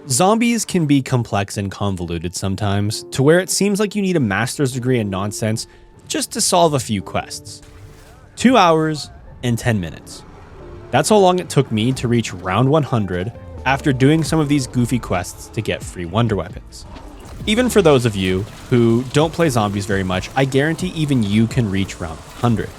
Zombies can be complex and convoluted sometimes, to where it seems like you need a master's degree in nonsense just to solve a few quests. 2 hours and 10 minutes. That's how long it took me to reach round 100 after doing some of these goofy quests to get free wonder weapons. Even for those of you who don't play zombies very much, I guarantee even you can reach round 100.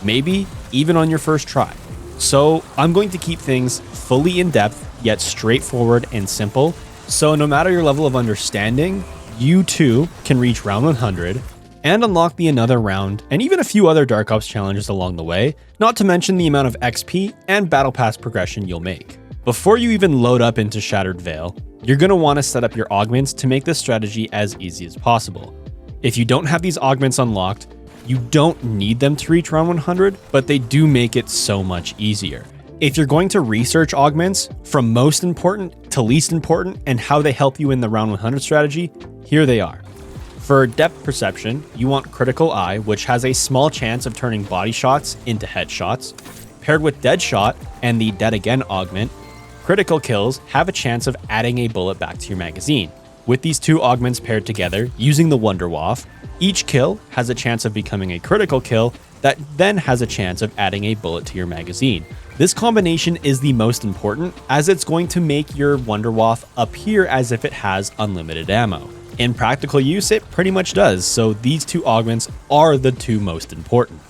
Maybe even on your first try. So I'm going to keep things fully in depth, yet straightforward and simple. So no matter your level of understanding, you too can reach round 100 and unlock the another round and even a few other Dark Ops challenges along the way, not to mention the amount of XP and Battle Pass progression you'll make. Before you even load up into Shattered Veil, you're going to want to set up your augments to make this strategy as easy as possible. If you don't have these augments unlocked, you don't need them to reach round 100, but they do make it so much easier. If you're going to research augments from most important to least important and how they help you in the round 100 strategy, here they are. For depth perception, you want Critical Eye, which has a small chance of turning body shots into headshots. Paired with Deadshot and the Dead Again augment, critical kills have a chance of adding a bullet back to your magazine. With these two augments paired together, using the WunderWaffe, each kill has a chance of becoming a critical kill that then has a chance of adding a bullet to your magazine. This combination is the most important, as it's going to make your WunderWaffe appear as if it has unlimited ammo. In practical use, it pretty much does, so these two augments are the two most important.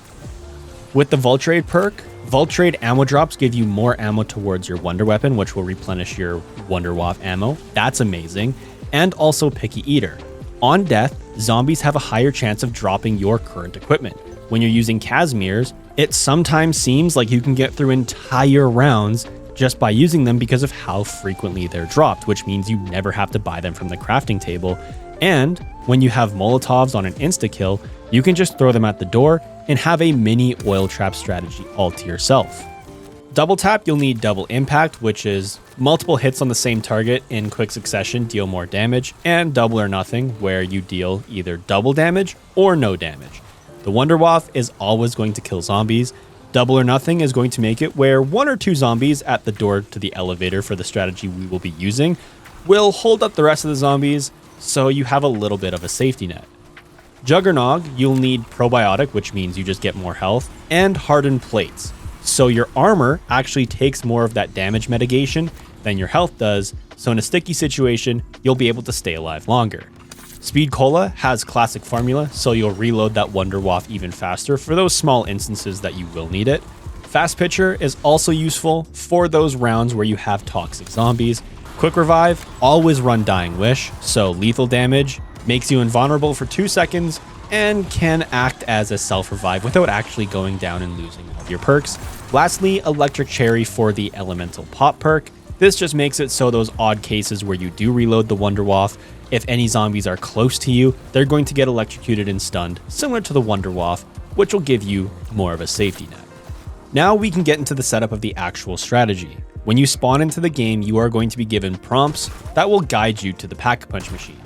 With the Vultrade perk, Vultrade ammo drops give you more ammo towards your Wonder Weapon, which will replenish your WunderWaffe ammo. That's amazing. And also Picky Eater. On death, zombies have a higher chance of dropping your current equipment. When you're using Casimirs, it sometimes seems like you can get through entire rounds just by using them because of how frequently they're dropped, which means you never have to buy them from the crafting table. And when you have Molotovs on an insta-kill, you can just throw them at the door and have a mini oil trap strategy all to yourself. Double tap, you'll need double impact, which is multiple hits on the same target in quick succession deal more damage, and double or nothing, where you deal either double damage or no damage. The WunderWaffe is always going to kill zombies. Double or nothing is going to make it where 1 or 2 zombies at the door to the elevator for the strategy we will be using will hold up the rest of the zombies, so you have a little bit of a safety net. Juggernog, you'll need probiotic, which means you just get more health, and hardened plates. So your armor actually takes more of that damage mitigation than your health does, so in a sticky situation, you'll be able to stay alive longer. Speed Cola has classic formula, so you'll reload that WunderWaffe even faster for those small instances that you will need it. Fast Pitcher is also useful for those rounds where you have toxic zombies. Quick Revive, always run Dying Wish, so lethal damage, makes you invulnerable for 2 seconds, and can act as a self-revive without actually going down and losing all of your perks. Lastly, Electric Cherry for the Elemental Pop perk. This just makes it so those odd cases where you do reload the WunderWaffe, if any zombies are close to you, they're going to get electrocuted and stunned, similar to the WunderWaffe, which will give you more of a safety net. Now we can get into the setup of the actual strategy. When you spawn into the game, you are going to be given prompts that will guide you to the Pack-a-Punch machine.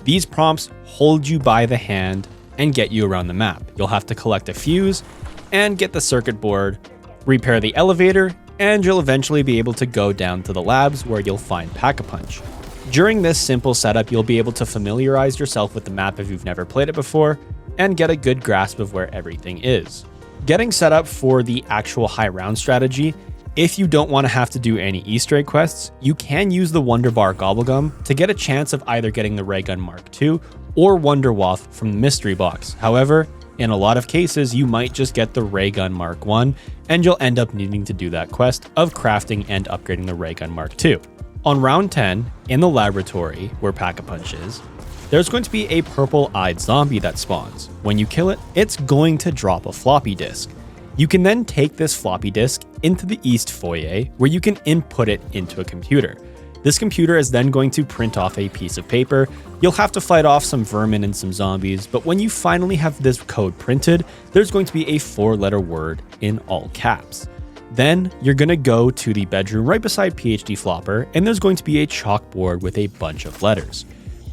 These prompts hold you by the hand and get you around the map. You'll have to collect a fuse and get the circuit board, repair the elevator, and you'll eventually be able to go down to the labs where you'll find Pack-a-Punch. During this simple setup, you'll be able to familiarize yourself with the map if you've never played it before, and get a good grasp of where everything is. Getting set up for the actual high round strategy, if you don't want to have to do any Easter egg quests, you can use the Wonder Bar Gobblegum to get a chance of either getting the Ray Gun Mark II or WunderWaffe from the mystery box. However, in a lot of cases, you might just get the Ray Gun Mark I, and you'll end up needing to do that quest of crafting and upgrading the Ray Gun Mark II. On round 10, in the laboratory where Pack-a-Punch is, there's going to be a purple-eyed zombie that spawns. When you kill it, it's going to drop a floppy disk. You can then take this floppy disk into the East Foyer, where you can input it into a computer. This computer is then going to print off a piece of paper. You'll have to fight off some vermin and some zombies, but when you finally have this code printed, there's going to be a 4-letter word in all caps. Then you're going to go to the bedroom right beside PhD Flopper, and there's going to be a chalkboard with a bunch of letters.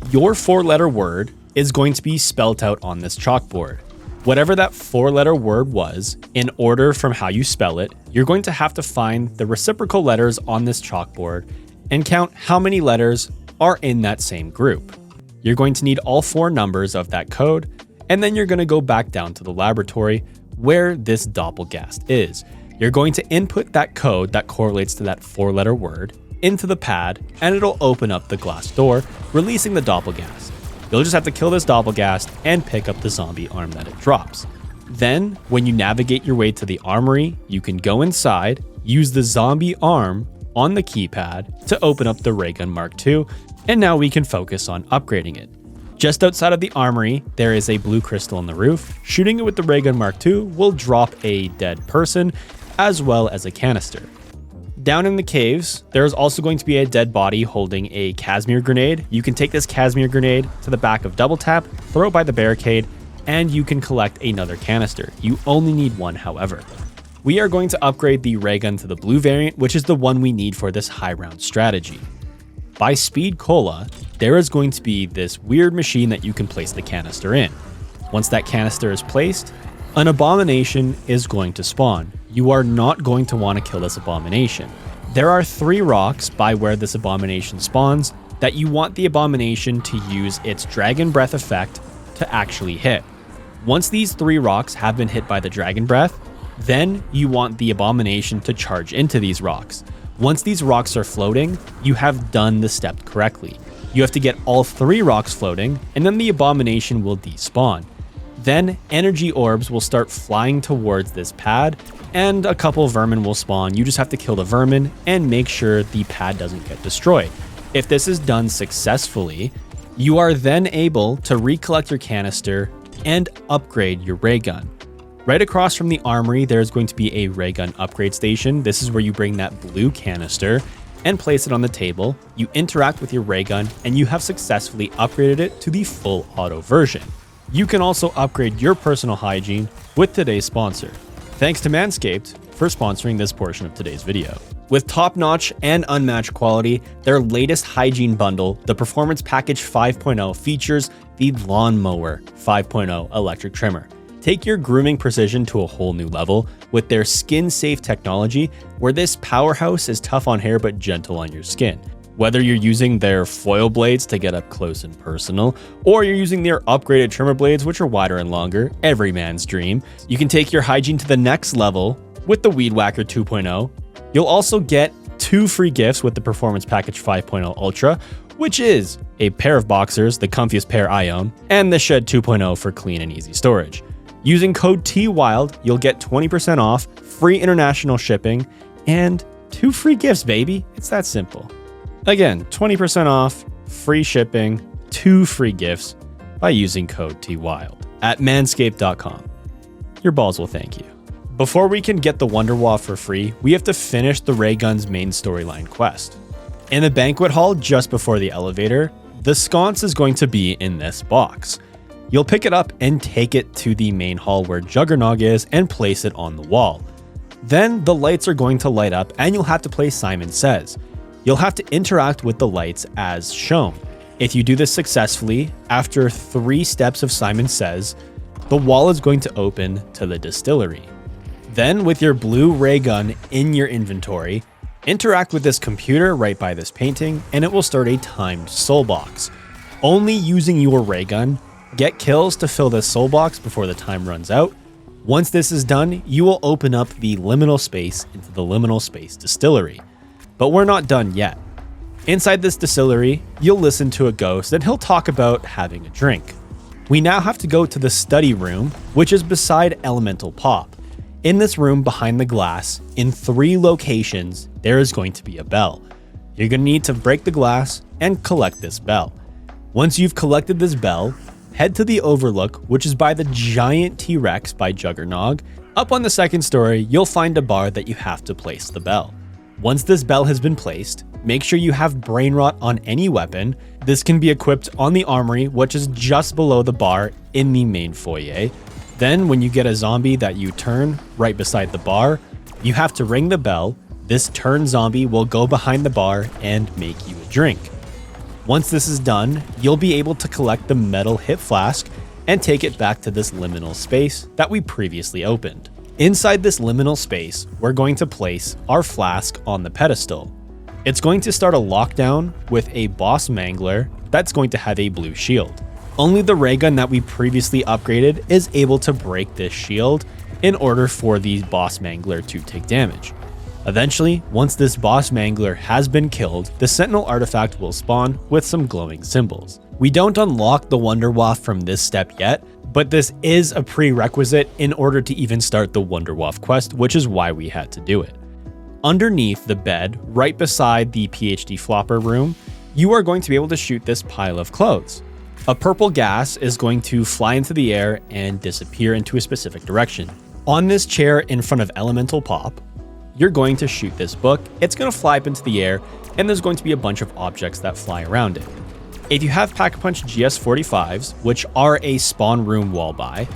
Your 4-letter word is going to be spelt out on this chalkboard. Whatever that 4-letter word was, in order from how you spell it, you're going to have to find the reciprocal letters on this chalkboard and count how many letters are in that same group. You're going to need all 4 numbers of that code, and then you're going to go back down to the laboratory where this doppelgast is. You're going to input that code that correlates to that 4-letter word into the pad, and it'll open up the glass door, releasing the doppelgast. You'll just have to kill this doppelgast and pick up the zombie arm that it drops. Then, when you navigate your way to the armory, you can go inside, use the zombie arm on the keypad to open up the Ray Gun Mark II, and now we can focus on upgrading it. Just outside of the armory, there is a blue crystal on the roof. Shooting it with the Ray Gun Mark II will drop a dead person, as well as a canister. Down in the caves, there is also going to be a dead body holding a Casimir grenade. You can take this Casimir grenade to the back of Double Tap, throw it by the barricade, and you can collect another canister. You only need 1, however. We are going to upgrade the ray gun to the blue variant, which is the one we need for this high round strategy. By Speed Cola, there is going to be this weird machine that you can place the canister in. Once that canister is placed, an abomination is going to spawn. You are not going to want to kill this abomination. There are 3 rocks by where this abomination spawns that you want the abomination to use its dragon breath effect to actually hit. Once these 3 rocks have been hit by the dragon breath, then you want the abomination to charge into these rocks. Once these rocks are floating, you have done the step correctly. You have to get all 3 rocks floating, and then the abomination will despawn. Then energy orbs will start flying towards this pad, and a couple vermin will spawn. You just have to kill the vermin and make sure the pad doesn't get destroyed. If this is done successfully, you are then able to recollect your canister and upgrade your ray gun. Right across from the armory, there's going to be a ray gun upgrade station. This is where you bring that blue canister and place it on the table. You interact with your ray gun, and you have successfully upgraded it to the full auto version. You can also upgrade your personal hygiene with today's sponsor. Thanks to Manscaped for sponsoring this portion of today's video. With top-notch and unmatched quality, their latest hygiene bundle, the Performance Package 5.0, features the Lawnmower 5.0 electric trimmer. Take your grooming precision to a whole new level with their skin-safe technology, where this powerhouse is tough on hair but gentle on your skin. Whether you're using their foil blades to get up close and personal, or you're using their upgraded trimmer blades, which are wider and longer, every man's dream, you can take your hygiene to the next level with the Weed Whacker 2.0. You'll also get 2 free gifts with the Performance Package 5.0 Ultra, which is a pair of boxers, the comfiest pair I own, and the Shed 2.0 for clean and easy storage. Using code TWILD, you'll get 20% off, free international shipping, and 2 free gifts, baby. It's that simple. Again, 20% off, free shipping, 2 free gifts by using code TWILD at manscaped.com. Your balls will thank you. Before we can get the WunderWaffe for free, we have to finish the ray gun's main storyline quest. In the banquet hall just before the elevator, the sconce is going to be in this box. You'll pick it up and take it to the main hall where Juggernog is and place it on the wall. Then the lights are going to light up and you'll have to play Simon Says. You'll have to interact with the lights as shown. If you do this successfully, after 3 steps of Simon Says, the wall is going to open to the distillery. Then with your blue ray gun in your inventory, interact with this computer right by this painting and it will start a timed soul box. Only using your ray gun, get kills to fill this soul box before the time runs out. Once this is done, you will open up the liminal space into the liminal space distillery. But we're not done yet. Inside this distillery, you'll listen to a ghost and he'll talk about having a drink. We now have to go to the study room, which is beside Elemental Pop. In this room behind the glass, in 3 locations, there is going to be a bell. You're going to need to break the glass and collect this bell. Once you've collected this bell, head to the Overlook, which is by the giant T-Rex by Juggernog. Up on the 2nd story, you'll find a bar that you have to place the bell. Once this bell has been placed, make sure you have brain rot on any weapon. This can be equipped on the armory, which is just below the bar in the main foyer. Then when you get a zombie that you turn right beside the bar, you have to ring the bell. This turned zombie will go behind the bar and make you a drink. Once this is done, you'll be able to collect the metal hip flask and take it back to this liminal space that we previously opened. Inside this liminal space, we're going to place our flask on the pedestal. It's going to start a lockdown with a boss mangler that's going to have a blue shield. Only the ray gun that we previously upgraded is able to break this shield in order for the boss mangler to take damage. Eventually, once this boss mangler has been killed, the sentinel artifact will spawn with some glowing symbols. We don't unlock the WunderWaffe from this step yet, but this is a prerequisite in order to even start the WunderWaffe quest, which is why we had to do it. Underneath the bed, right beside the PhD flopper room, you are going to be able to shoot this pile of clothes. A purple gas is going to fly into the air and disappear into a specific direction. On this chair in front of Elemental Pop, you're going to shoot this book. It's going to fly up into the air, and there's going to be a bunch of objects that fly around it. If you have Pack-a-Punch GS45s, which are a spawn room wall buy,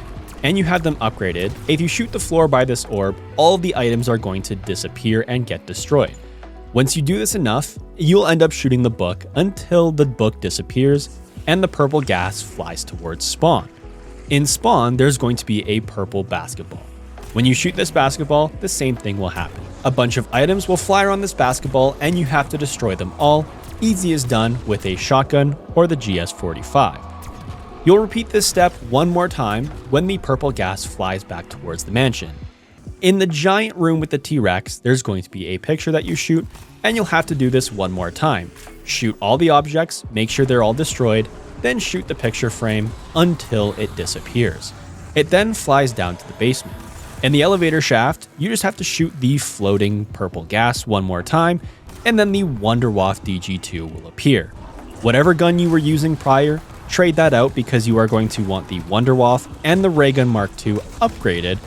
and you have them upgraded, if you shoot the floor by this orb, all of the items are going to disappear and get destroyed. Once you do this enough, you'll end up shooting the book until the book disappears and the purple gas flies towards spawn. In spawn, there's going to be a purple basketball. When you shoot this basketball, the same thing will happen. A bunch of items will fly around this basketball and you have to destroy them all. Easy as done with a shotgun or the GS45. You'll repeat this step one more time when the purple gas flies back towards the mansion. In the giant room with the T-Rex, there's going to be a picture that you shoot, and you'll have to do this one more time. Shoot all the objects, make sure they're all destroyed, then shoot the picture frame until it disappears. It then flies down to the basement. In the elevator shaft, you just have to shoot the floating purple gas one more time, and then the WunderWaffe DG2 will appear. Whatever gun you were using prior, trade that out because you are going to want the WunderWaffe and the Ray Gun Mark II upgraded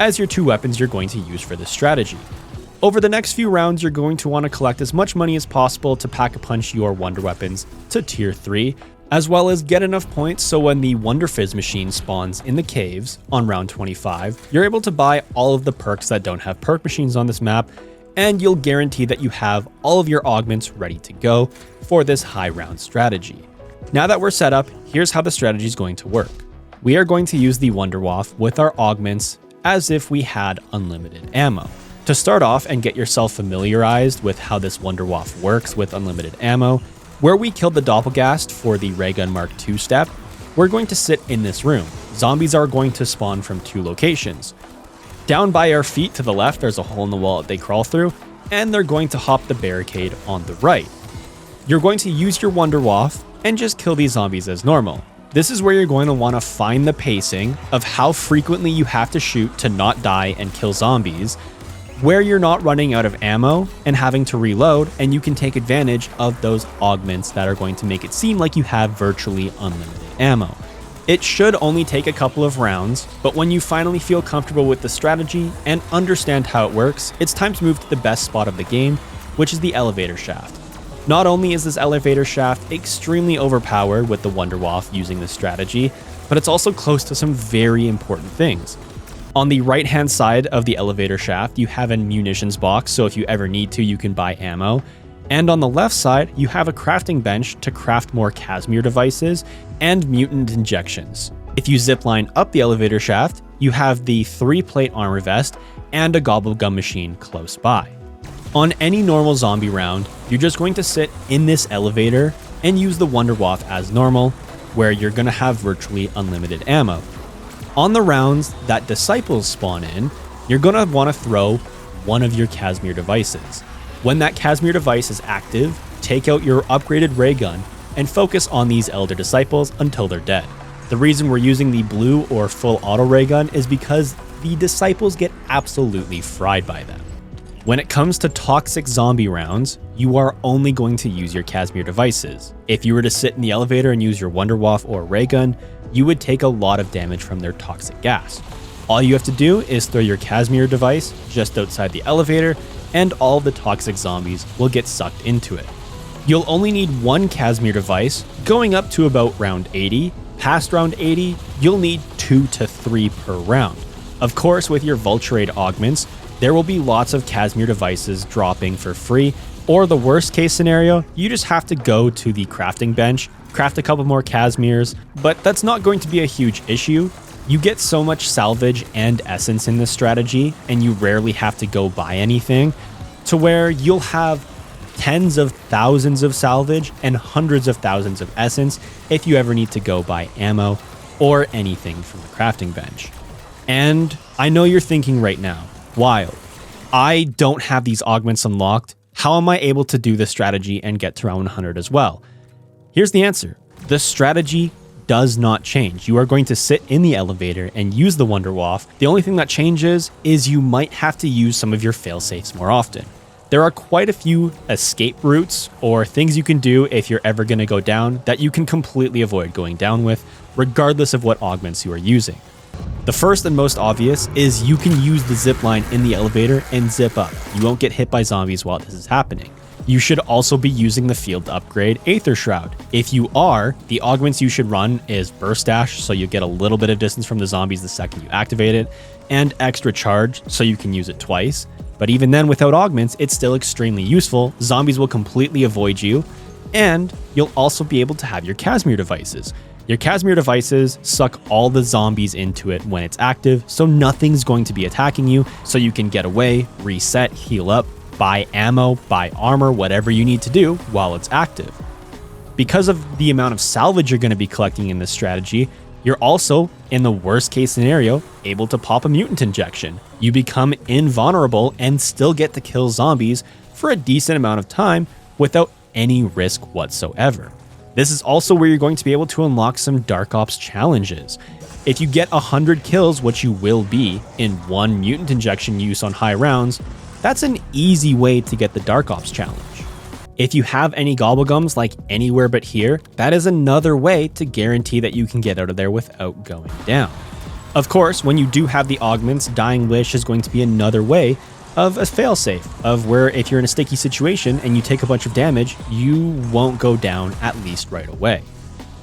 as your two weapons you're going to use for this strategy. Over the next few rounds, you're going to want to collect as much money as possible to pack-a-punch your Wonder Weapons to Tier 3, as well as get enough points so when the Wonder Fizz machine spawns in the caves on round 25, you're able to buy all of the perks that don't have perk machines on this map, and you'll guarantee that you have all of your augments ready to go for this high round strategy. Now that we're set up, here's how the strategy is going to work. We are going to use the WunderWaffe with our augments as if we had unlimited ammo. To start off and get yourself familiarized with how this WunderWaffe works with unlimited ammo, where we killed the Doppelgast for the Ray Gun Mark II step, we're going to sit in this room. Zombies are going to spawn from two locations. Down by our feet to the left, there's a hole in the wall that they crawl through, and they're going to hop the barricade on the right. You're going to use your WunderWaffe and just kill these zombies as normal. This is where you're going to want to find the pacing of how frequently you have to shoot to not die and kill zombies, where you're not running out of ammo and having to reload, and you can take advantage of those augments that are going to make it seem like you have virtually unlimited ammo. It should only take a couple of rounds, but when you finally feel comfortable with the strategy and understand how it works, it's time to move to the best spot of the game, which is the elevator shaft. Not only is this elevator shaft extremely overpowered with the WunderWaffe using this strategy, but it's also close to some very important things. On the right-hand side of the elevator shaft, you have a munitions box, so if you ever need to, you can buy ammo. And on the left side, you have a crafting bench to craft more Casimir devices and mutant injections. If you zipline up the elevator shaft, you have the 3-plate armor vest and a gobblegum machine close by. On any normal zombie round, you're just going to sit in this elevator and use the WunderWaffe as normal, where you're going to have virtually unlimited ammo. On the rounds that disciples spawn in, you're going to want to throw one of your Casimir devices. When that Casimir device is active, take out your upgraded ray gun and focus on these elder disciples until they're dead. The reason we're using the blue or full auto ray gun is because the disciples get absolutely fried by them. When it comes to toxic zombie rounds, you are only going to use your Casimir devices. If you were to sit in the elevator and use your WunderWaffe or ray gun, you would take a lot of damage from their toxic gas. All you have to do is throw your Casimir device just outside the elevator, and all of the toxic zombies will get sucked into it. You'll only need one Casimir device going up to about round 80. Past round 80, you'll need 2 to 3 per round. Of course, with your Vulturade augments, there will be lots of Casimir devices dropping for free, or the worst case scenario, you just have to go to the crafting bench, craft a couple more Casimirs, but that's not going to be a huge issue. You get so much salvage and essence in this strategy, and you rarely have to go buy anything, to where you'll have tens of thousands of salvage, and hundreds of thousands of essence if you ever need to go buy ammo or anything from the crafting bench. And I know you're thinking right now, wild, I don't have these augments unlocked. How am I able to do this strategy and get to round 100 as well? Here's the answer. The strategy does not change. You are going to sit in the elevator and use the WunderWaffe. The only thing that changes is you might have to use some of your failsafes more often. There are quite a few escape routes or things you can do if you're ever going to go down that you can completely avoid going down with, regardless of what augments you are using. The first and most obvious is you can use the zip line in the elevator and zip up. You won't get hit by zombies while this is happening. You should also be using the field to upgrade Aether Shroud. If you are, the augments you should run is Burst Dash, so you get a little bit of distance from the zombies the second you activate it, and Extra Charge, so you can use it twice. But even then, without augments, it's still extremely useful. Zombies will completely avoid you, and you'll also be able to have your Casimir devices. Your Casimir devices suck all the zombies into it when it's active, so nothing's going to be attacking you, so you can get away, reset, heal up, buy ammo, buy armor, whatever you need to do while it's active. Because of the amount of salvage you're going to be collecting in this strategy, you're also, in the worst case scenario, able to pop a mutant injection. You become invulnerable and still get to kill zombies for a decent amount of time without any risk whatsoever. This is also where you're going to be able to unlock some Dark Ops challenges. If you get 100 kills, which you will be, in one mutant injection use on high rounds, that's an easy way to get the Dark Ops challenge. If you have any Gobblegums like anywhere but here, that is another way to guarantee that you can get out of there without going down. Of course, when you do have the augments, Dying Wish is going to be another way of a failsafe, of where if you're in a sticky situation and you take a bunch of damage, you won't go down at least right away.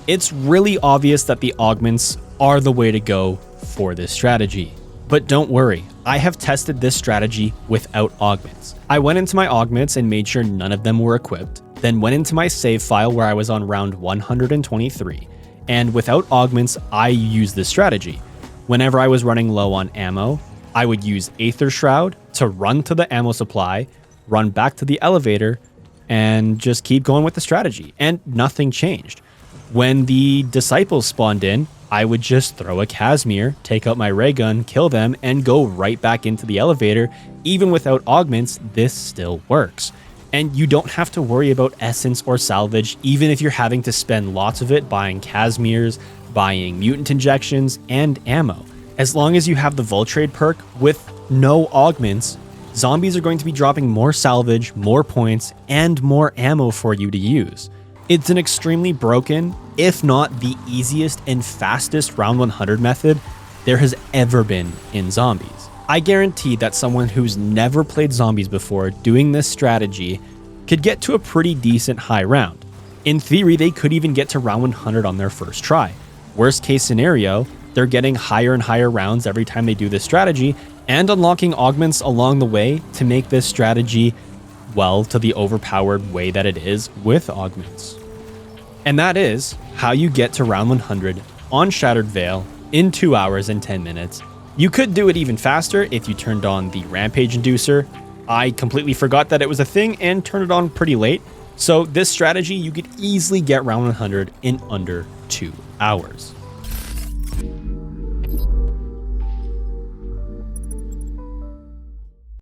It's really obvious that the augments are the way to go for this strategy. But don't worry, I have tested this strategy without augments. I went into my augments and made sure none of them were equipped, then went into my save file where I was on round 123, and without augments, I used this strategy. Whenever I was running low on ammo, I would use Aether Shroud to run to the ammo supply, run back to the elevator, and just keep going with the strategy, and nothing changed. When the disciples spawned in, I would just throw a Casimir, take out my ray gun, kill them, and go right back into the elevator. Even without augments, this still works. And you don't have to worry about essence or salvage, even if you're having to spend lots of it buying Casimirs, buying mutant injections, and ammo. As long as you have the Voltrade perk with no augments, zombies are going to be dropping more salvage, more points, and more ammo for you to use. It's an extremely broken, if not the easiest and fastest round 100 method there has ever been in zombies. I guarantee that someone who's never played zombies before doing this strategy could get to a pretty decent high round. In theory, they could even get to round 100 on their first try. Worst case scenario, they're getting higher and higher rounds every time they do this strategy and unlocking augments along the way to make this strategy, well, to the overpowered way that it is with augments. And that is how you get to round 100 on Shattered Vail in 2 hours and 10 minutes. You could do it even faster if you turned on the Rampage Inducer. I completely forgot that it was a thing and turned it on pretty late. So this strategy, you could easily get round 100 in under 2 hours.